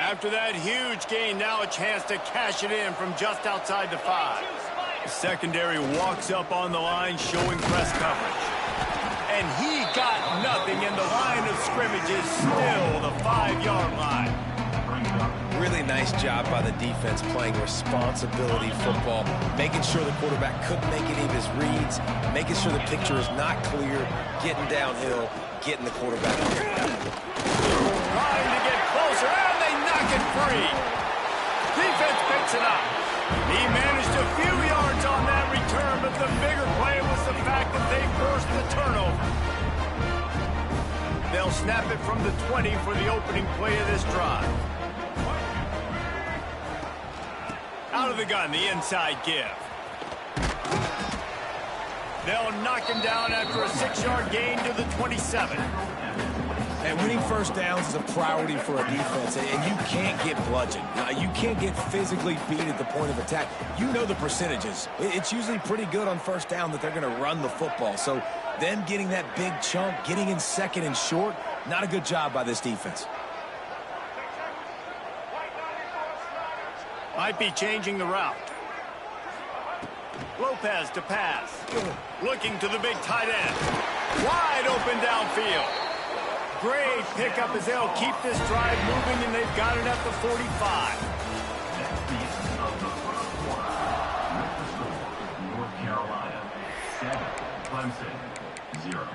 After that huge gain, now a chance to cash it in from just outside the 5. The secondary walks up on the line, showing press coverage. And he got nothing, and the line of scrimmage is still the 5-yard line. Really nice job by the defense playing responsibility football, making sure the quarterback couldn't make any of his reads, making sure the picture is not clear, getting downhill, getting the quarterback there. Trying to get closer, and they knock it free. Defense picks it up. He managed a few yards on that return, but the bigger play was the fact that they forced the turnover. They'll snap it from the 20 for the opening play of this drive. Out of the gun, the inside give. They'll knock him down after a 6-yard gain to the 27. And winning first downs is a priority for a defense, and you can't get bludgeoned. You can't get physically beat at the point of attack. You know the percentages. It's usually pretty good on first down that they're going to run the football. So them getting that big chunk, getting in second and short, not a good job by this defense. Might be changing the route. Lopez to pass. Looking to the big tight end. Wide open downfield. Great pickup as they'll keep this drive moving, and they've got it at the 45. North Carolina 7, Clemson 0.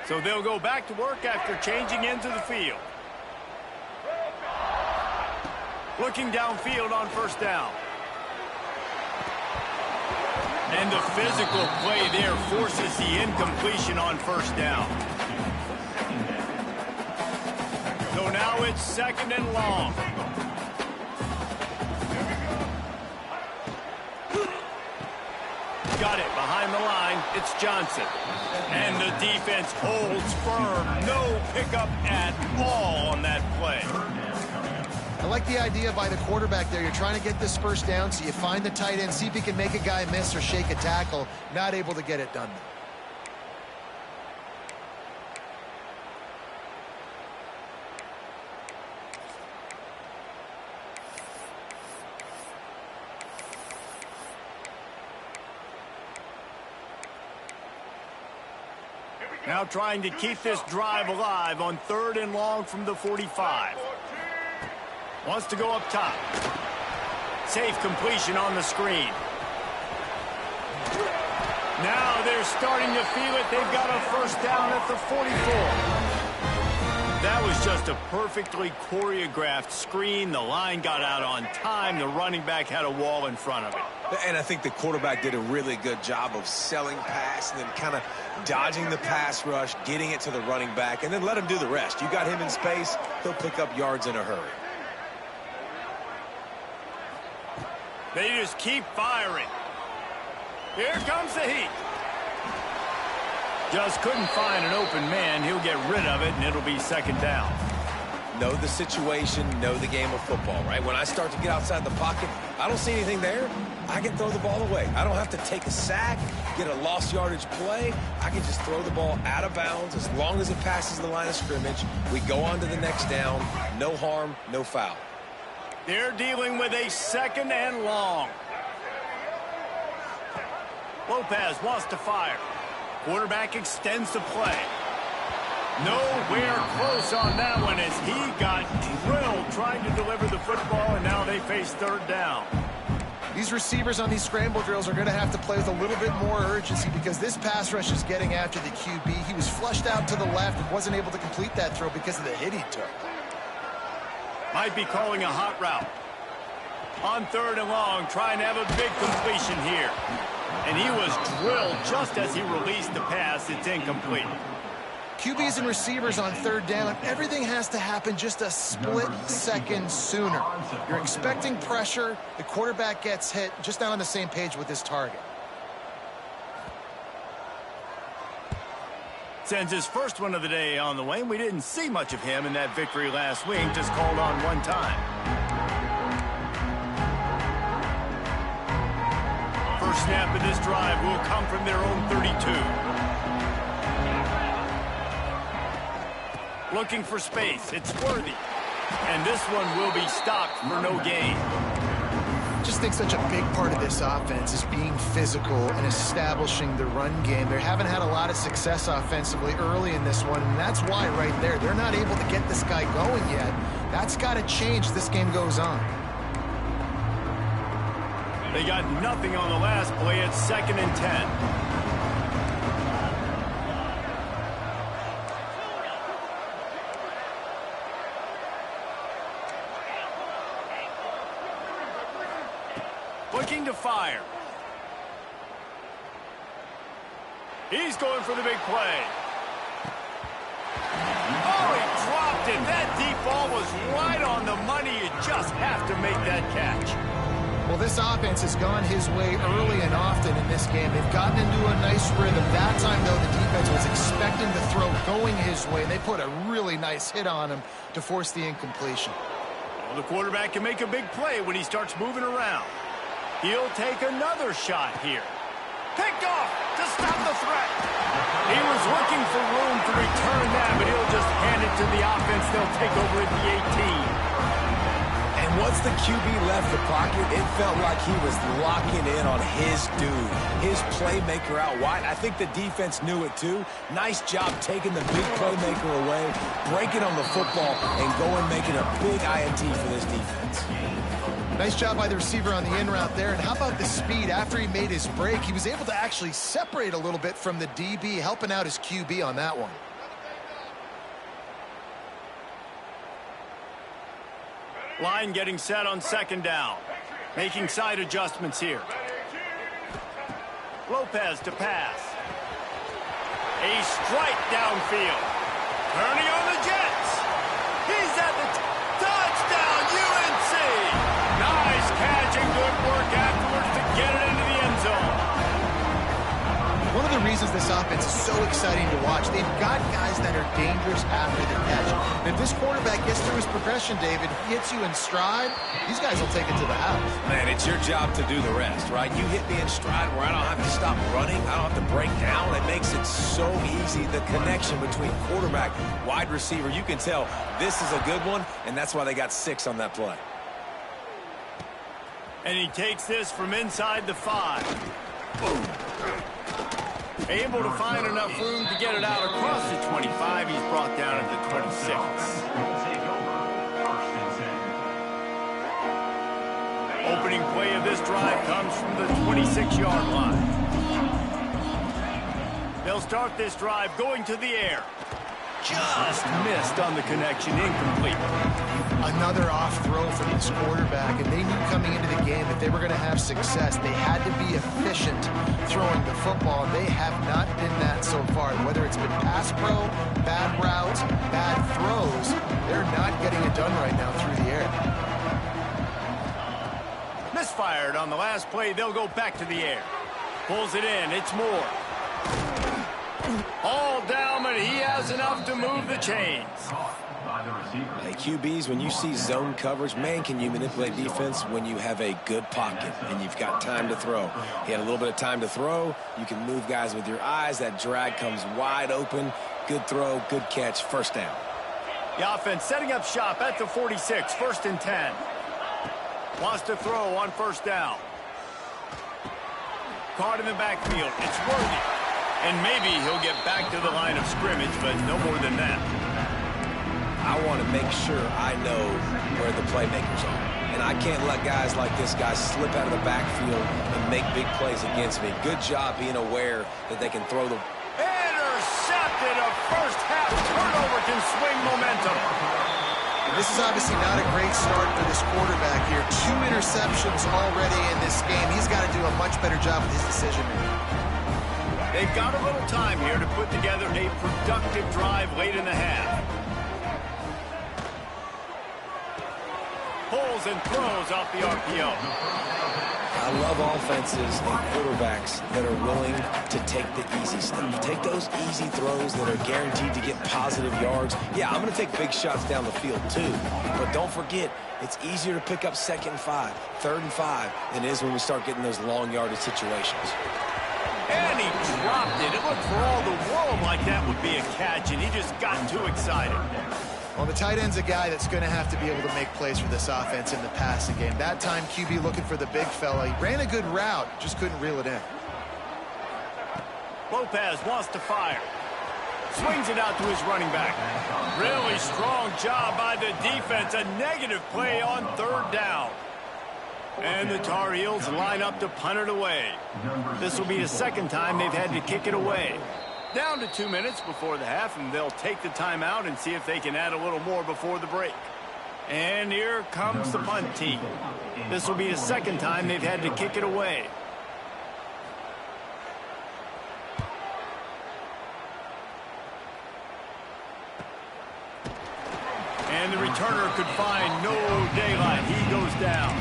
So they'll go back to work after changing into the field. Looking downfield on first down. And the physical play there forces the incompletion on first down. So now it's second and long. Got it behind the line. It's Johnson. And the defense holds firm. No pickup at all on that play. I like the idea by the quarterback there. You're trying to get this first down, so you find the tight end, see if he can make a guy miss or shake a tackle. Not able to get it done. Now trying to keep this drive alive on 3rd and long from the 45. Wants to go up top. Safe completion on the screen. Now they're starting to feel it. They've got a first down at the 44. That was just a perfectly choreographed screen. The line got out on time. The running back had a wall in front of it. And I think the quarterback did a really good job of selling pass and then kind of dodging the pass rush, getting it to the running back, and then let him do the rest. You got him in space, he'll pick up yards in a hurry. They just keep firing. Here comes the heat. Just couldn't find an open man. He'll get rid of it, and it'll be second down. Know the situation, know the game of football, right? When I start to get outside the pocket, I don't see anything there, I can throw the ball away. I don't have to take a sack, get a lost yardage play. I can just throw the ball out of bounds as long as it passes the line of scrimmage. We go on to the next down. No harm, no foul. They're dealing with a second and long. Lopez wants to fire. Quarterback extends the play. Nowhere close on that one as he got drilled trying to deliver the football, and now they face third down. These receivers on these scramble drills are going to have to play with a little bit more urgency because this pass rush is getting after the QB. He was flushed out to the left and wasn't able to complete that throw because of the hit he took. Might be calling a hot route. On third and long, trying to have a big completion here. And he was drilled just as he released the pass. It's incomplete. QBs and receivers on third down, everything has to happen just a split second sooner. You're expecting pressure, the quarterback gets hit, just not on the same page with his target. Sends his first one of the day on the way, and we didn't see much of him in that victory last week, just called on one time. First snap of this drive will come from their own 32. Looking for space. It's Worthy. And this one will be stopped for no gain. I just think such a big part of this offense is being physical and establishing the run game. They haven't had a lot of success offensively early in this one, and that's why right there, they're not able to get this guy going yet. That's got to change as this game goes on. They got nothing on the last play. It's 2nd and 10. Looking to fire. He's going for the big play. Oh, he dropped it. That deep ball was right on the money. You just have to make that catch. Well, this offense has gone his way early and often in this game. They've gotten into a nice rhythm. That time, though, the defense was expecting the throw going his way, and they put a really nice hit on him to force the incompletion. Well, the quarterback can make a big play when he starts moving around. He'll take another shot here. Picked off to stop the threat. He was looking for room to return that, but he'll just hand it to the offense. They'll take over at the 18. And once the QB left the pocket, it felt like he was locking in on his dude, his playmaker out wide. I think the defense knew it too. Nice job taking the big playmaker away, breaking on the football, and going making a big INT for this defense. Nice job by the receiver on the in route there. And how about the speed? After he made his break, he was able to actually separate a little bit from the DB, helping out his QB on that one. Line getting set on 2nd down. Making side adjustments here. Lopez to pass. A strike downfield. Turning on the Jets. He's at the touchdown, UNC. Nice catch and good work afterwards to get it into the end zone. One of the reasons this offense is so exciting to watch, they've got guys that are dangerous after the catch. And if this quarterback gets through his progression, David, hits you in stride, these guys will take it to the house. Man, it's your job to do the rest, right? You hit me in stride where I don't have to stop running. I don't have to break down. It makes it so easy. The connection between quarterback, wide receiver, you can tell this is a good one, and that's why they got 6 on that play. And he takes this from inside the 5. Able to find enough room to get it out across the 25. He's brought down at the 26. Opening play of this drive comes from the 26-yard line. They'll start this drive going to the air. Just missed on the connection, incomplete. Another off throw from this quarterback, and they knew coming into the game that they were going to have success. They had to be efficient throwing the football, and they have not been that so far. Whether it's been pass pro, bad routes, bad throws, they're not getting it done right now through the air. Misfired on the last play. They'll go back to the air. Pulls it in. It's Moore. All down, but he has enough to move the chains. Hey, QBs, when you see zone coverage, man, can you manipulate defense when you have a good pocket and you've got time to throw. He had a little bit of time to throw. You can move guys with your eyes. That drag comes wide open. Good throw, good catch, 1st down. The offense setting up shop at the 46, 1st and 10. Wants to throw on 1st down. Caught in the backfield. It's Worthy. And maybe he'll get back to the line of scrimmage, but no more than that. I want to make sure I know where the playmakers are. And I can't let guys like this guy slip out of the backfield and make big plays against me. Good job being aware that they can throw the... Intercepted! A first-half turnover can swing momentum. This is obviously not a great start for this quarterback here. 2 interceptions already in this game. He's got to do a much better job with his decision-making. They've got a little time here to put together a productive drive late in the half. Pulls and throws off the RPO. I love offenses and quarterbacks that are willing to take the easy stuff. Take those easy throws that are guaranteed to get positive yards. Yeah, I'm going to take big shots down the field too. But don't forget, it's easier to pick up 2nd and 5, 3rd and 5 than it is when we start getting those long yardage situations. And he dropped it. It looked for all the world like that would be a catch, and he just got too excited. Well, the tight end's a guy that's going to have to be able to make plays for this offense in the passing game. That time, QB looking for the big fella. He ran a good route, just couldn't reel it in. Lopez wants to fire. Swings it out to his running back. Really strong job by the defense. A negative play on third down. And the Tar Heels line up to punt it away. This will be the second time they've had to kick it away. Down to 2 minutes before the half, and they'll take the timeout and see if they can add a little more before the break. And here comes the punt team. This will be the second time they've had to kick it away. And the returner could find no daylight. He goes down.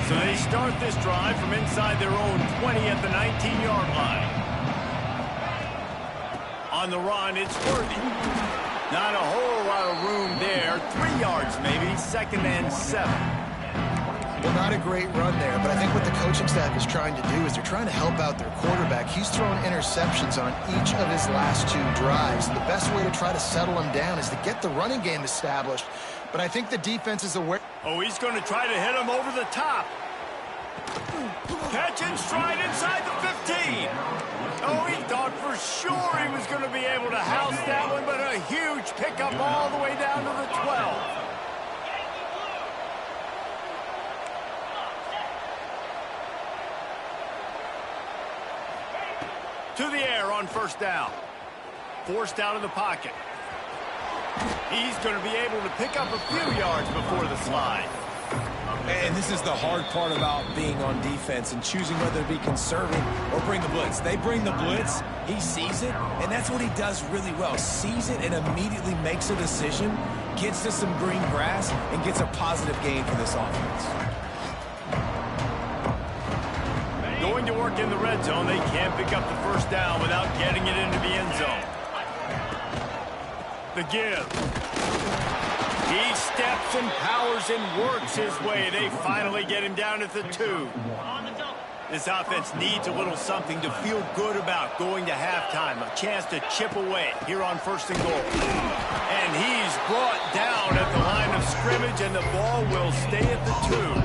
So they start this drive from inside their own 20 at the 19-yard line. On the run, it's Worthy. Not a whole lot of room there. 3 yards maybe, 2nd and 7. Well, not a great run there, but I think what the coaching staff is trying to do is they're trying to help out their quarterback. He's thrown interceptions on each of his last 2 drives. And the best way to try to settle him down is to get the running game established. But I think the defense is aware. Oh, he's going to try to hit him over the top. Catch and stride inside the 15. Oh, he thought for sure he was going to be able to house that one, but a huge pickup all the way down to the 12. To the air on first down. Forced out of the pocket. He's going to be able to pick up a few yards before the slide. And this is the hard part about being on defense and choosing whether to be conservative or bring the blitz. They bring the blitz, he sees it, and that's what he does really well. Sees it and immediately makes a decision, gets to some green grass, and gets a positive gain for this offense. Going to work in the red zone, they can't pick up the first down without getting it into the end zone. The give. He steps and powers and works his way. They finally get him down at the 2. This offense needs a little something to feel good about going to halftime. A chance to chip away here on 1st and goal. And he's brought down at the line of scrimmage, and the ball will stay at the 2.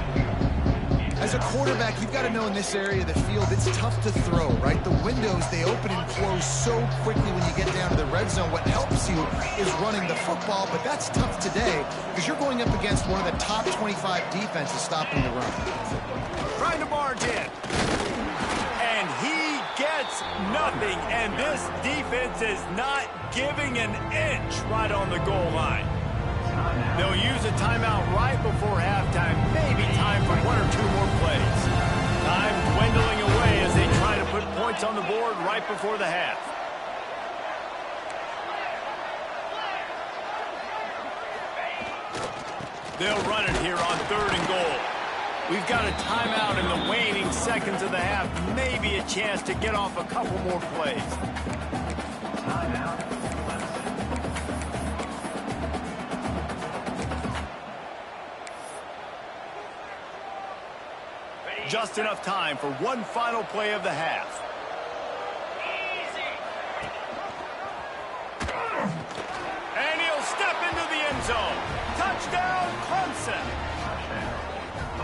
As a quarterback, you've got to know in this area of the field, it's tough to throw, right? The windows, they open and close so quickly when you get down to the red zone. What helps you is running the football, but that's tough today because you're going up against one of the top 25 defenses stopping the run. Trying to barge in. And he gets nothing, and this defense is not giving an inch right on the goal line. They'll use a timeout right before halftime. Maybe time for 1 or 2 more plays. Time dwindling away as they try to put points on the board right before the half. They'll run it here on 3rd and goal. We've got a timeout in the waning seconds of the half. Maybe a chance to get off a couple more plays. Just enough time for one final play of the half. And he'll step into the end zone. Touchdown, Clemson.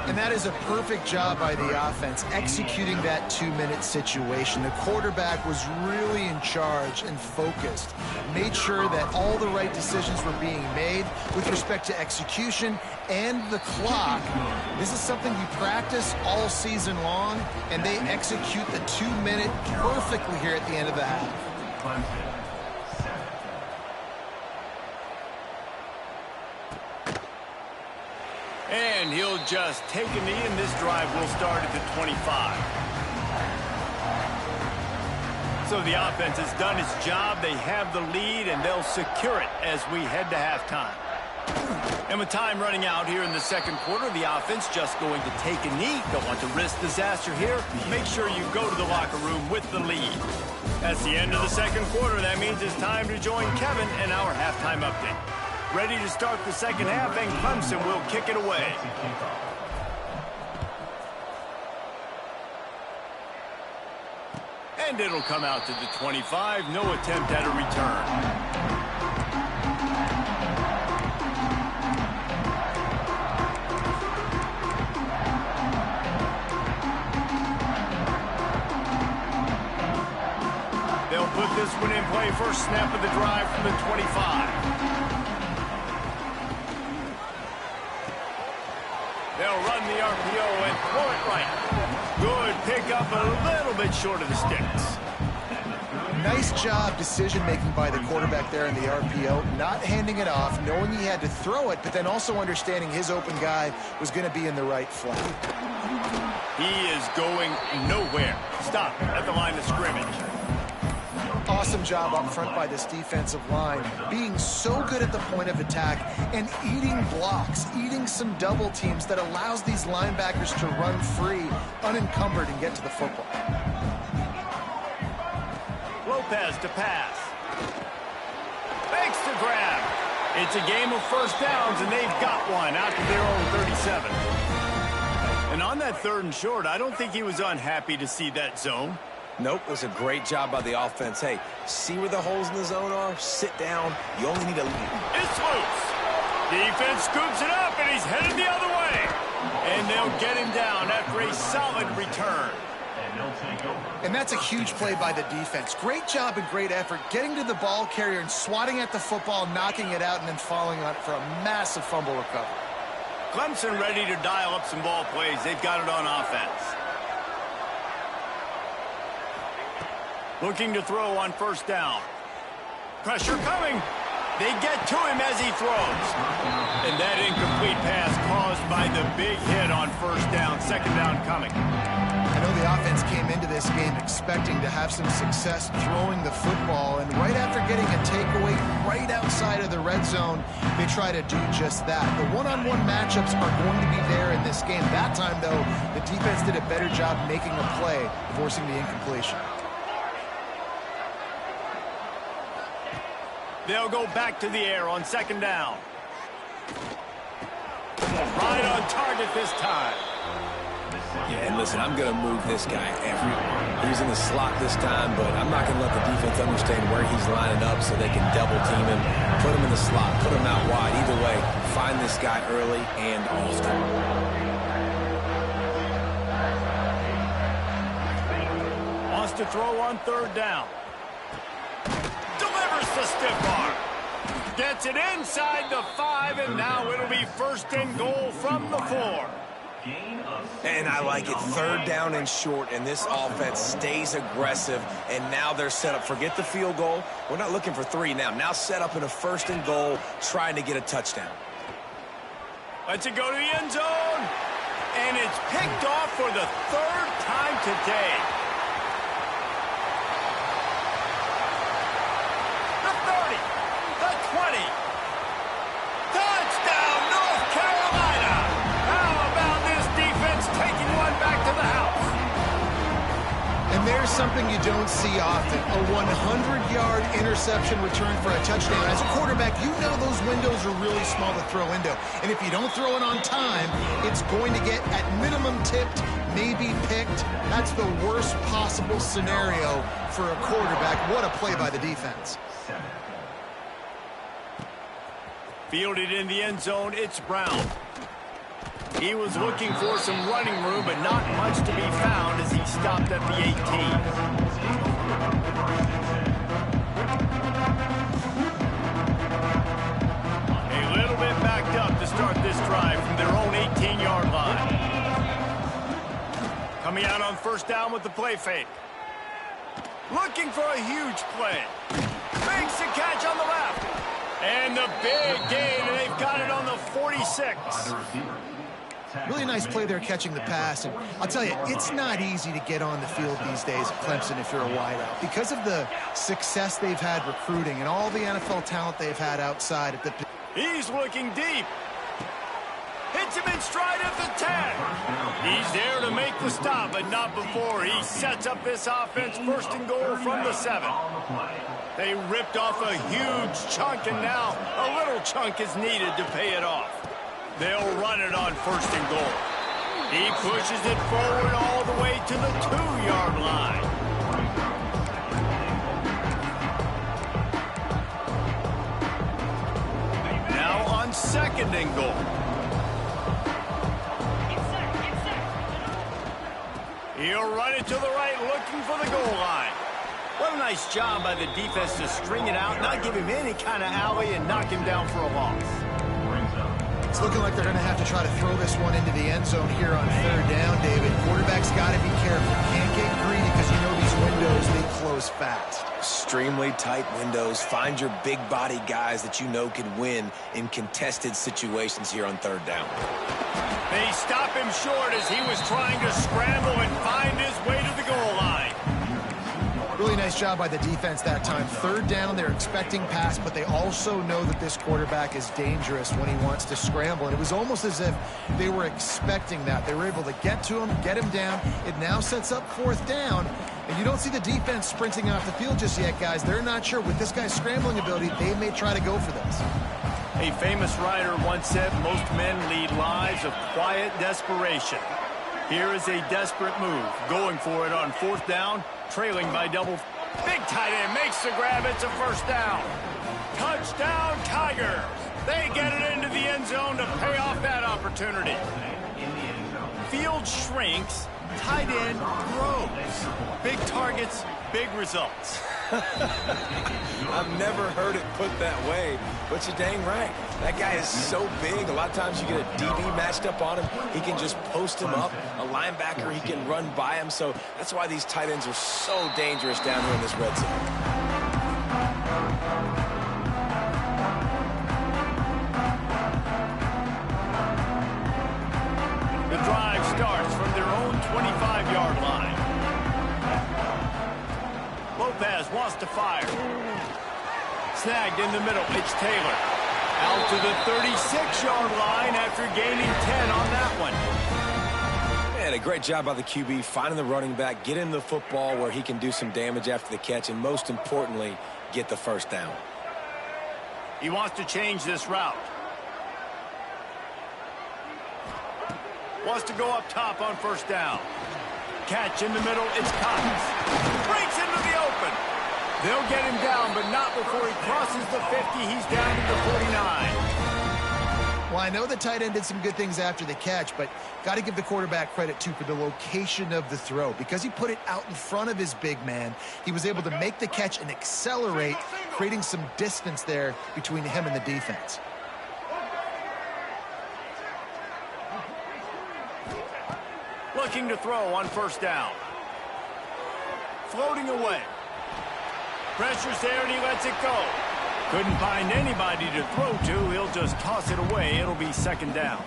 And that is a perfect job by the offense, executing that 2-minute situation. The quarterback was really in charge and focused. Made sure that all the right decisions were being made with respect to execution and the clock. This is something we practice all season long, and they execute the 2-minute perfectly here at the end of the half. And he'll just take a knee, and this drive will start at the 25. So the offense has done its job. They have the lead, and they'll secure it as we head to halftime. And with time running out here in the second quarter, the offense just going to take a knee. Don't want to risk disaster here. Make sure you go to the locker room with the lead. That's the end of the second quarter. That means it's time to join Kevin and our halftime update. Ready to start the second half, and Clemson will kick it away. And it'll come out to the 25. No attempt at a return. They'll put this one in play. First snap of the drive from the 25. They'll run the RPO and throw it right. Good pickup, a little bit short of the sticks. Nice job decision-making by the quarterback there in the RPO, not handing it off, knowing he had to throw it, but then also understanding his open guy was going to be in the right flat. He is going nowhere. Stop at the line of scrimmage. Awesome job up front by this defensive line, being so good at the point of attack and eating blocks, eating some double teams that allows these linebackers to run free, unencumbered, and get to the football. Lopez to pass. Fakes to grab. It's a game of first downs, and they've got one out to their own 37. And on that 3rd and short, I don't think he was unhappy to see that zone. Nope, it was a great job by the offense. Hey, see where the holes in the zone are? Sit down. You only need a lead. It's loose. Defense scoops it up, and he's headed the other way. And they'll get him down after a solid return. And that's a huge play by the defense. Great job and great effort getting to the ball carrier and swatting at the football, knocking it out, and then falling on it for a massive fumble recovery. Clemson ready to dial up some ball plays. They've got it on offense. Looking to throw on first down. Pressure coming. They get to him as he throws. And that incomplete pass caused by the big hit on first down. Second down coming. I know the offense came into this game expecting to have some success throwing the football, and right after getting a takeaway right outside of the red zone, they try to do just that. The one-on-one matchups are going to be there in this game. That time, though, the defense did a better job making a play, forcing the incompletion. They'll go back to the air on second down. Right on target this time. Yeah, and listen, I'm going to move this guy everywhere. He's in the slot this time, but I'm not going to let the defense understand where he's lining up so they can double team him, put him in the slot, put him out wide. Either way, find this guy early and often. Wants to throw on third down. Delivers the stiff arm. Gets it inside the 5, and now it'll be first and goal from the 4. And I like it. 3rd down and short, and this offense stays aggressive, and now they're set up. Forget the field goal. We're not looking for 3 now. Now set up in a first and goal, trying to get a touchdown. Lets it go to the end zone, and it's picked off for the 3rd time today. The 30, the 20. Touchdown, North Carolina. How about this defense taking one back to the house? And there's something you don't see often, a 100-yard interception return for a touchdown. As a quarterback, you know those windows are really small to throw into. And if you don't throw it on time, it's going to get at minimum tipped, maybe picked. That's the worst possible scenario for a quarterback. What a play by the defense. Fielded in the end zone, it's Brown. He was looking for some running room, but not much to be found as he stopped at the 18. A little bit backed up to start this drive from their own 18-yard line. Coming out on first down with the play fake. Looking for a huge play. Makes the catch on the left. And the big gain, and they've got it on the 46. Really nice play there catching the pass. And I'll tell you, it's not easy to get on the field these days at Clemson if you're a wideout. Because of the success they've had recruiting and all the NFL talent they've had outside at the... He's looking deep. Hits him in stride at the 10. He's there to make the stop, but not before. He sets up this offense first and goal from the 7. They ripped off a huge chunk, and now a little chunk is needed to pay it off. They'll run it on first and goal. He pushes it forward all the way to the 2-yard line. second and goal. He'll run it to the right, looking for the goal line. What a nice job by the defense to string it out, not give him any kind of alley, and knock him down for a loss. It's looking like they're going to have to try to throw this one into the end zone here on third down, David. Quarterback's got to be careful. Can't get greedy because you know these windows, they close fast. Extremely tight windows. Find your big body guys that you know can win in contested situations here on third down. They stop him short as he was trying to scramble and find his way to the goal line. Really nice job by the defense that time. Third down, they're expecting pass, but they also know that this quarterback is dangerous when he wants to scramble. And it was almost as if they were expecting that. They were able to get to him, get him down. It now sets up fourth down. And you don't see the defense sprinting off the field just yet, guys. They're not sure. With this guy's scrambling ability, they may try to go for this. A famous writer once said, most men lead lives of quiet desperation. Here is a desperate move, going for it on fourth down, trailing by double. Big tight end makes the grab. It's a first down. Touchdown, Tigers. They get it into the end zone to pay off that opportunity. Field shrinks, tight end grows. Big targets, big results. I've never heard it put that way, but you're dang right. That guy is so big. A lot of times you get a DB matched up on him. He can just post him up. A linebacker, he can run by him. So that's why these tight ends are so dangerous down here in this red zone. The drive starts from their own 25-yard line. Lopez wants to fire. Snagged in the middle. It's Taylor. Out to the 36-yard line after gaining 10 on that one. Man, a great job by the QB finding the running back, getting the football where he can do some damage after the catch, and most importantly, get the first down. He wants to change this route. Wants to go up top on first down. Catch in the middle. It's Cox. Breaks into the open. They'll get him down, but not before he crosses the 50. He's down to the 49. Well, I know the tight end did some good things after the catch, but got to give the quarterback credit, too, for the location of the throw. Because he put it out in front of his big man, he was able to make the catch and accelerate, creating some distance there between him and the defense. Looking to throw on first down. Floating away. Pressure's there and he lets it go. Couldn't find anybody to throw to. He'll just toss it away. It'll be second down.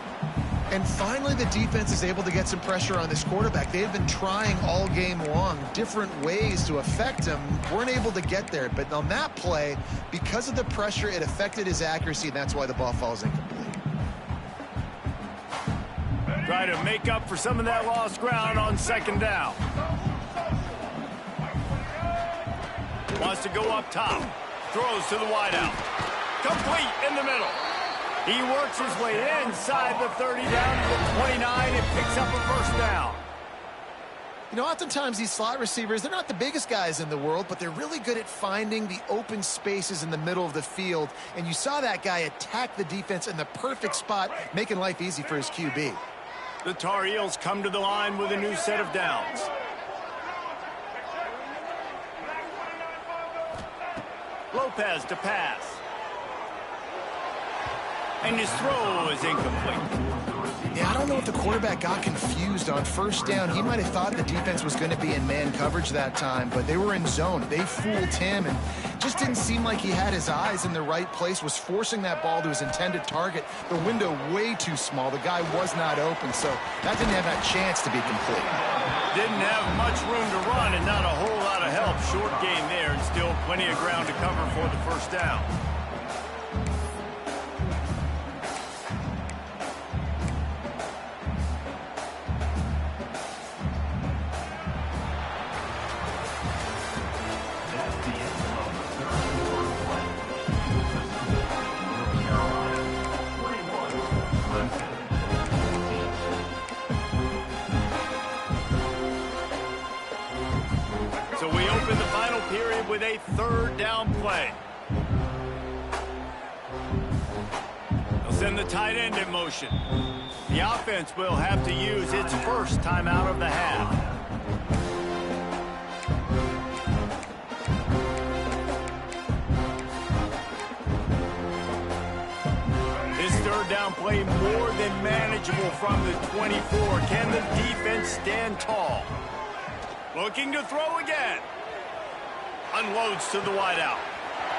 And finally, the defense is able to get some pressure on this quarterback. They have been trying all game long different ways to affect him. Weren't able to get there. But on that play, because of the pressure, it affected his accuracy, and that's why the ball falls incomplete. Try to make up for some of that lost ground on second down. Wants to go up top. Throws to the wideout. Complete in the middle. He works his way inside the 30 down to the 29 and picks up a first down. You know, oftentimes these slot receivers, they're not the biggest guys in the world, but they're really good at finding the open spaces in the middle of the field. And you saw that guy attack the defense in the perfect spot, making life easy for his QB. The Tar Heels come to the line with a new set of downs. Lopez to pass. And his throw is incomplete. Yeah, I don't know if the quarterback got confused on first down. He might have thought the defense was going to be in man coverage that time, but they were in zone. They fooled him and just didn't seem like he had his eyes in the right place, was forcing that ball to his intended target. The window way too small. The guy was not open, so that didn't have that chance to be complete. Didn't have much room to run and not a whole lot of help. Short gain there and still plenty of ground to cover for the first down. With a third down play. They'll set tight end in motion. The offense will have to use its first timeout of the half. This third down play more than manageable from the 24. Can the defense stand tall? Looking to throw again. Unloads to the wideout.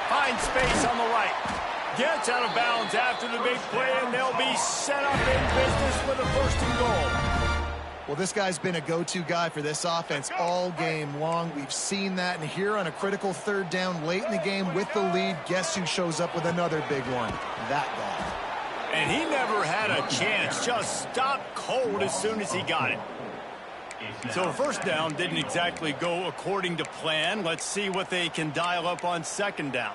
Finds space on the right. Gets out of bounds after the big play, and they'll be set up in business with a 1st and goal. Well, this guy's been a go-to guy for this offense all game long. We've seen that, and here on a critical 3rd down late in the game with the lead, guess who shows up with another big one? That guy. And he never had a chance. Just stopped cold as soon as he got it. So 1st down didn't exactly go according to plan. Let's see what they can dial up on 2nd down.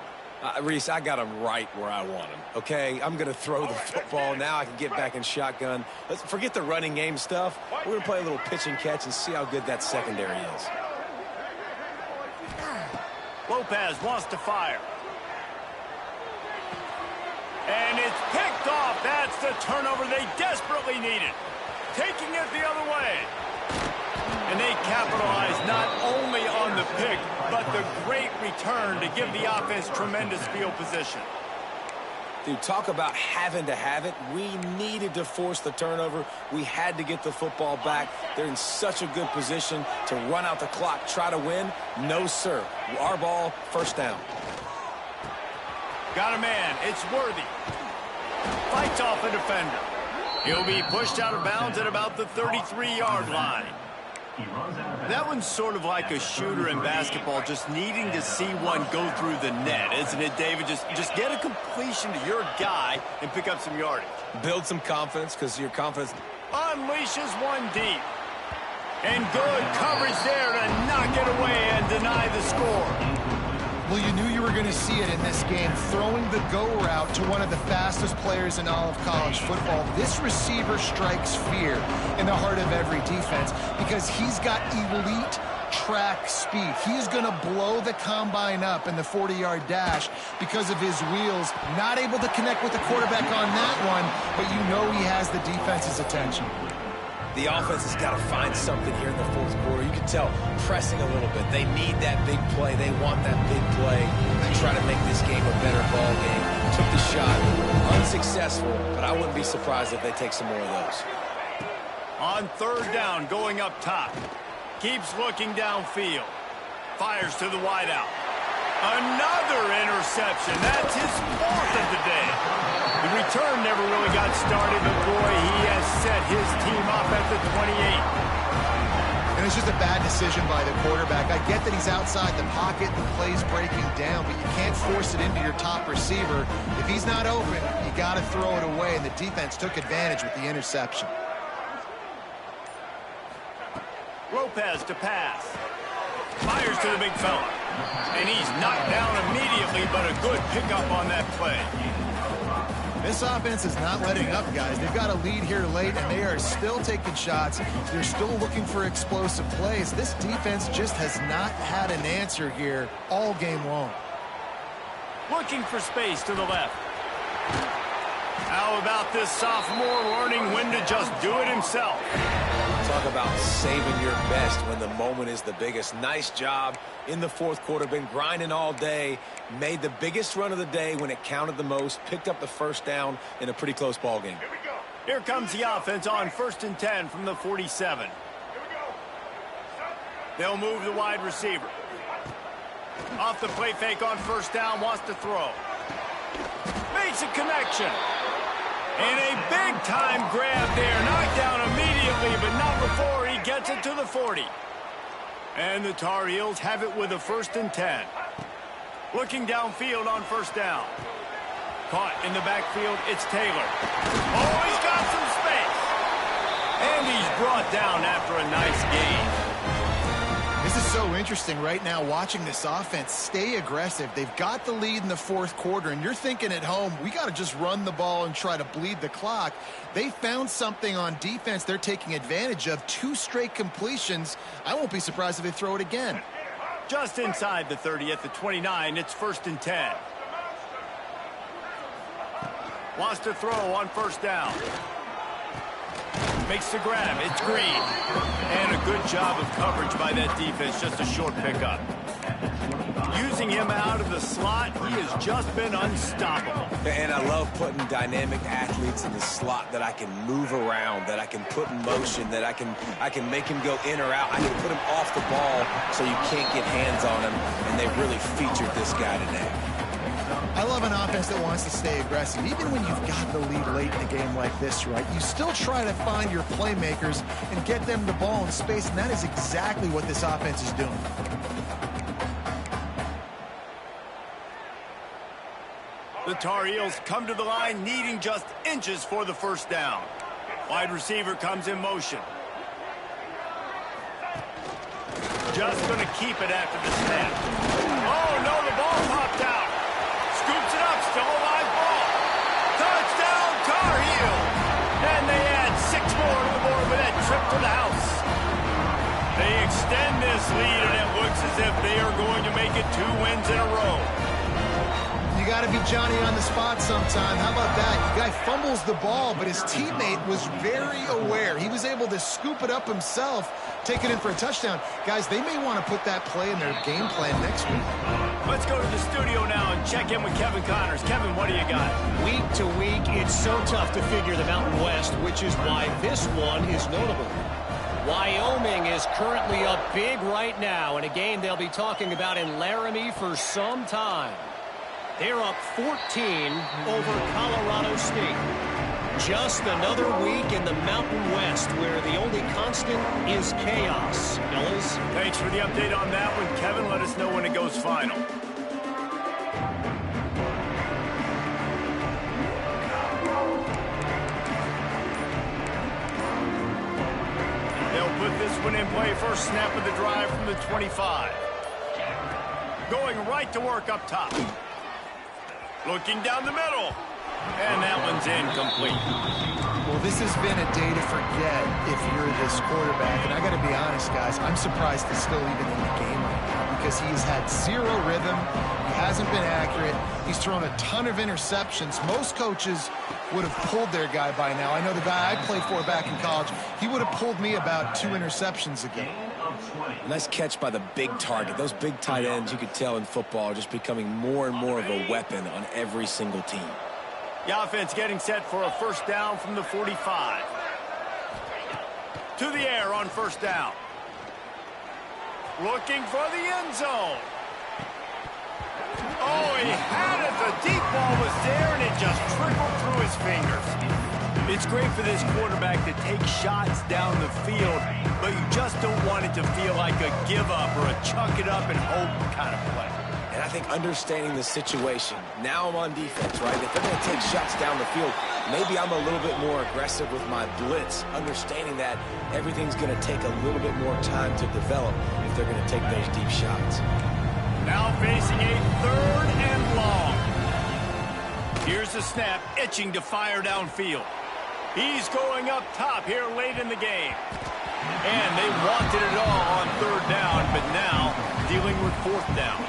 Reese, I got him right where I want him, okay? I'm going to throw the football. Now I can get back in shotgun. Let's forget the running game stuff. We're going to play a little pitch and catch and see how good that secondary is. Lopez wants to fire. And it's picked off. That's the turnover they desperately needed. Taking it the other way. And they capitalize not only on the pick, but the great return to give the offense tremendous field position. Dude, talk about having to have it. We needed to force the turnover. We had to get the football back. They're in such a good position to run out the clock, try to win. No, sir. Our ball, 1st down. Got a man. It's Worthy. Fights off a defender. He'll be pushed out of bounds at about the 33-yard line. That one's sort of like a shooter in basketball, just needing to see one go through the net, isn't it, David? Just get a completion to your guy and pick up some yardage. Build some confidence, because your confidence unleashes one deep. And good coverage there to knock it away and deny the score. Well, you knew you were going to see it in this game, throwing the go route to one of the fastest players in all of college football. This receiver strikes fear in the heart of every defense because he's got elite track speed. He's going to blow the combine up in the 40-yard dash because of his wheels. Not able to connect with the quarterback on that one, but you know he has the defense's attention. The offense has got to find something here in the 4th quarter. You can tell pressing a little bit. They need that big play. They want that big play to try to make this game a better ball game. Took the shot. Unsuccessful, but I wouldn't be surprised if they take some more of those. On 3rd down, going up top. Keeps looking downfield. Fires to the wideout. Another interception. That's his 4th of the day. The return never really got started, but boy, he has set his team up at the 28. And it's just a bad decision by the quarterback. I get that he's outside the pocket, the play's breaking down, but you can't force it into your top receiver. If he's not open, you got to throw it away, and the defense took advantage with the interception. Lopez to pass. Fires to the big fella. And he's knocked down immediately, but a good pickup on that play. This offense is not letting up, guys. They've got a lead here late, and they are still taking shots. They're still looking for explosive plays. This defense just has not had an answer here all game long. Looking for space to the left. How about this sophomore learning when to just do it himself? Talk about saving your best when the moment is the biggest. Nice job in the 4th quarter. Been grinding all day. Made the biggest run of the day when it counted the most. Picked up the 1st down in a pretty close ball game. Here comes the offense on 1st and 10 from the 47. They'll move the wide receiver. Off the play fake on 1st down. Wants to throw. Makes a connection. And a big-time grab there. Knocked down immediately, but not before he gets it to the 40. And the Tar Heels have it with a 1st and 10. Looking downfield on 1st down. Caught in the backfield, it's Taylor. Oh, he's got some space. And he's brought down after a nice gain. This is so interesting right now watching this offense stay aggressive. They've got the lead in the 4th quarter, and you're thinking at home, we got to just run the ball and try to bleed the clock. They found something on defense they're taking advantage of. 2 straight completions. I won't be surprised if they throw it again. Just inside the 30 at the 29, it's 1st and 10. Wants to throw on first down. Makes the grab. It's Green. And a good job of coverage by that defense. Just a short pickup. Using him out of the slot, he has just been unstoppable. And I love putting dynamic athletes in the slot that I can move around, that I can put in motion, that I can make him go in or out. I can put him off the ball so you can't get hands on him, and they really featured this guy today. I love an offense that wants to stay aggressive. Even when you've got the lead late in a game like this, right, you still try to find your playmakers and get them the ball in space, and that is exactly what this offense is doing. The Tar Heels come to the line needing just inches for the first down. Wide receiver comes in motion. Just going to keep it after the snap. Oh, no, the ball popped out. Scoops it up, still a live ball. Touchdown, Tar Heels. And they add 6 more to the board with that trip to the house. They extend this lead, and it looks as if they are going to make it 2 wins in a row. You got to be Johnny on the spot sometime. How about that? The guy fumbles the ball, but his teammate was very aware. He was able to scoop it up himself, take it in for a touchdown. Guys, they may want to put that play in their game plan next week. Let's go to the studio now and check in with Kevin Connors. Kevin, what do you got? Week to week, it's so tough to figure the Mountain West, which is why this one is notable. Wyoming is currently up big right now in a game they'll be talking about in Laramie for some time. They're up 14 over Colorado State. Just another week in the Mountain West where the only constant is chaos. Fellas? Thanks for the update on that one, Kevin. Let us know when it goes final. They'll put this one in play. First snap of the drive from the 25. Going right to work up top. Looking down the middle. And that one's incomplete. Well, this has been a day to forget if you're this quarterback. And I got to be honest, guys, I'm surprised he's still even in the game right now because he's had 0 rhythm. He hasn't been accurate. He's thrown a ton of interceptions. Most coaches would have pulled their guy by now. I know the guy I played for back in college, he would have pulled me about 2 interceptions ago. Nice catch by the big target. Those big tight ends, you could tell in football, are just becoming more and more of a weapon on every single team. The offense getting set for a first down from the 45. To the air on first down. Looking for the end zone. Oh, he had it. The deep ball was there, and it just trickled through his fingers. It's great for this quarterback to take shots down the field, but you just don't want it to feel like a give-up or a chuck-it-up and hope kind of play. And I think understanding the situation, now I'm on defense, right? If they're going to take shots down the field, maybe I'm a little bit more aggressive with my blitz, understanding that everything's going to take a little bit more time to develop if they're going to take those deep shots. Now facing a 3rd and long. Here's the snap, itching to fire downfield. He's going up top here late in the game. And they wanted it all on 3rd down, but now dealing with 4th down.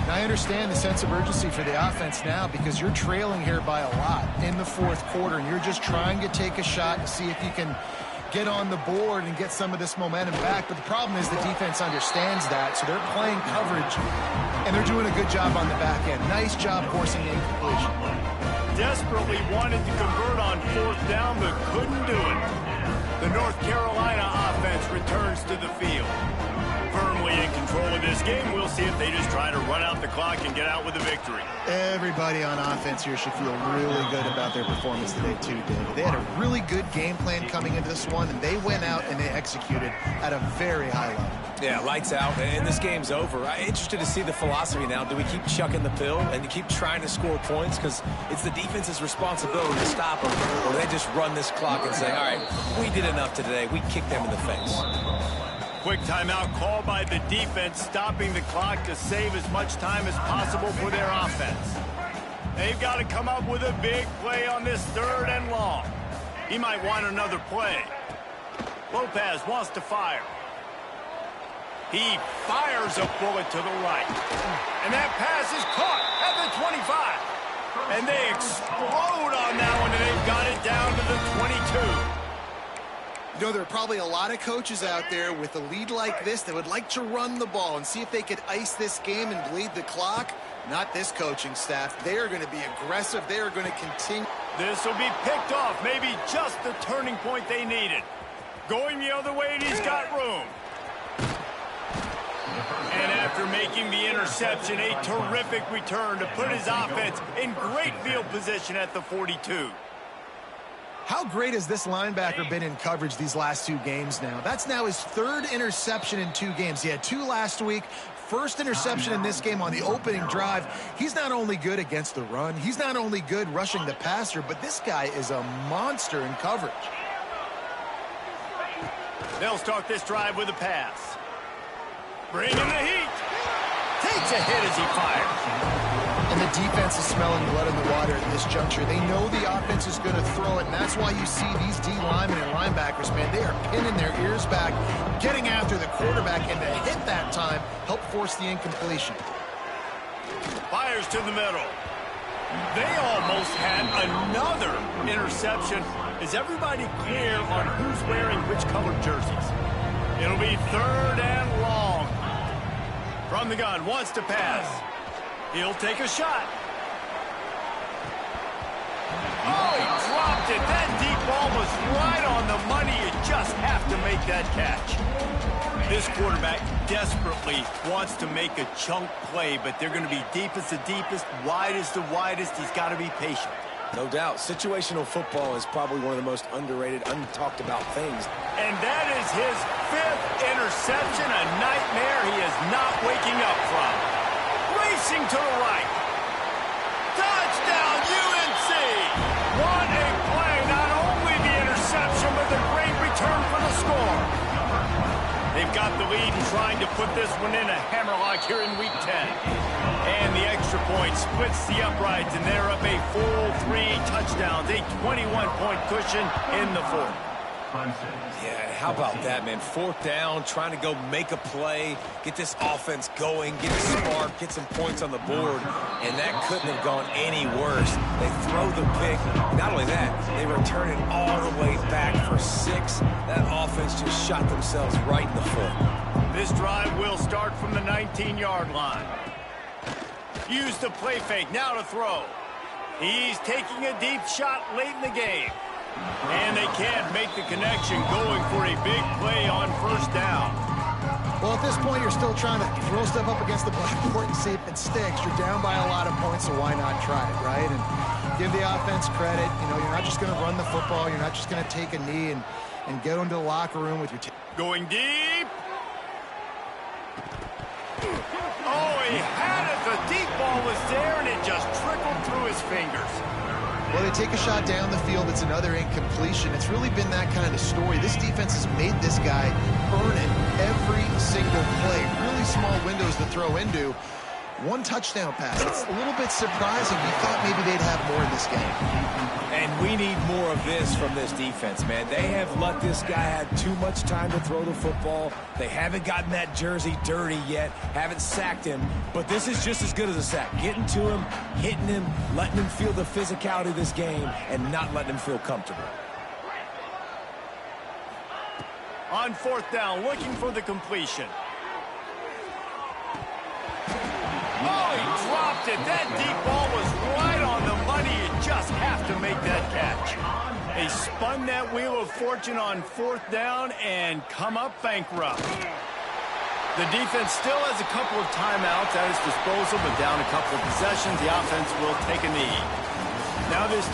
Now, I understand the sense of urgency for the offense now because you're trailing here by a lot in the 4th quarter, and you're just trying to take a shot to see if you can get on the board and get some of this momentum back. But the problem is the defense understands that, so they're playing coverage, and they're doing a good job on the back end. Nice job forcing the incompletion. Desperately wanted to convert on 4th down, but couldn't do it. The North Carolina offense returns to the field. Firmly in control of this game. We'll see if they just try to run out the clock and get out with a victory. Everybody on offense here should feel really good about their performance today, too, David. They had a really good game plan coming into this one, and they went out and they executed at a very high level. Yeah, lights out, and this game's over. I'm interested to see the philosophy now. Do we keep chucking the pill and keep trying to score points? Because it's the defense's responsibility to stop them. Or do they just run this clock and say, all right, we did enough today. We kicked them in the face. Quick timeout called by the defense, stopping the clock to save as much time as possible for their offense. They've got to come up with a big play on this 3rd and long. He might want another play. Lopez wants to fire. He fires a bullet to the right. And that pass is caught at the 25. And they explode got it down to the 22. You know, there are probably a lot of coaches out there with a lead like this that would like to run the ball and see if they could ice this game and bleed the clock. Not this coaching staff. They are going to be aggressive. They are going to continue. This will be picked off. Maybe just the turning point they needed. Going the other way, and he's got room. And after making the interception, a terrific return to put his offense in great field position at the 42. How great has this linebacker been in coverage these last 2 games now? That's now his 3rd interception in 2 games. He had 2 last week. First interception in this game on the opening drive. He's not only good against the run, he's not only good rushing the passer, but this guy is a monster in coverage. They'll start this drive with a pass. Bringing the heat. Takes a hit as he fires. And the defense is smelling blood in the water at this juncture. They know the offense is going to throw it, and that's why you see these D linemen and linebackers, man, they are pinning their ears back, getting after the quarterback, and to hit that time, help force the incompletion. Fires to the middle. They almost had another interception. Is everybody clear on who's wearing which colored jerseys? It'll be 3rd and long. From the gun, wants to pass. He'll take a shot. Oh, he dropped it. That deep ball was right on the money. You just have to make that catch. This quarterback desperately wants to make a chunk play, but they're going to be deepest the deepest, widest the widest. He's got to be patient. No doubt. Situational football is probably one of the most underrated, untalked about things. And that is his 5th interception, a nightmare he is not waking up from. Racing to the right. Touchdown, UNC! What a play. Not only the interception, but the great return for the score. They've got the lead and trying to put this one in a hammerlock here in Week 10. And the extra point splits the uprights, and they're up a full 3 touchdowns, a 21-point cushion in the 4th. Yeah, how about that, man? 4th down, trying to go make a play, get this offense going, get a spark, get some points on the board, and that couldn't have gone any worse. They throw the pick. Not only that, they return it all the way back for 6. That offense just shot themselves right in the foot. This drive will start from the 19-yard line. Use the play fake, now to throw. He's taking a deep shot late in the game. And they can't make the connection, going for a big play on 1st down. Well, at this point, you're still trying to throw stuff up against the blackboard and see if it sticks. You're down by a lot of points, so why not try it, right? And give the offense credit. You know, you're not just going to run the football. You're not just going to take a knee and go into the locker room with your team. Going deep. Oh, he had it. The deep ball was there, and it just trickled through his fingers. Well, they take a shot down the field. It's another incompletion. It's really been that kind of story. This defense has made this guy earn it every single play. Really small windows to throw into. 1 touchdown pass. It's a little bit surprising. We thought maybe they'd have more in this game. And we need more of this from this defense, man. They have let this guy have too much time to throw the football. They haven't gotten that jersey dirty yet, haven't sacked him. But this is just as good as a sack. Getting to him, hitting him, letting him feel the physicality of this game, and not letting him feel comfortable. On 4th down, looking for the completion. Oh, he dropped it. That deep ball was right on the money. You just have to make that catch. They spun that wheel of fortune on 4th down and come up bankrupt. The defense still has a couple of timeouts at its disposal, but down a couple of possessions, the offense will take a knee. Now this team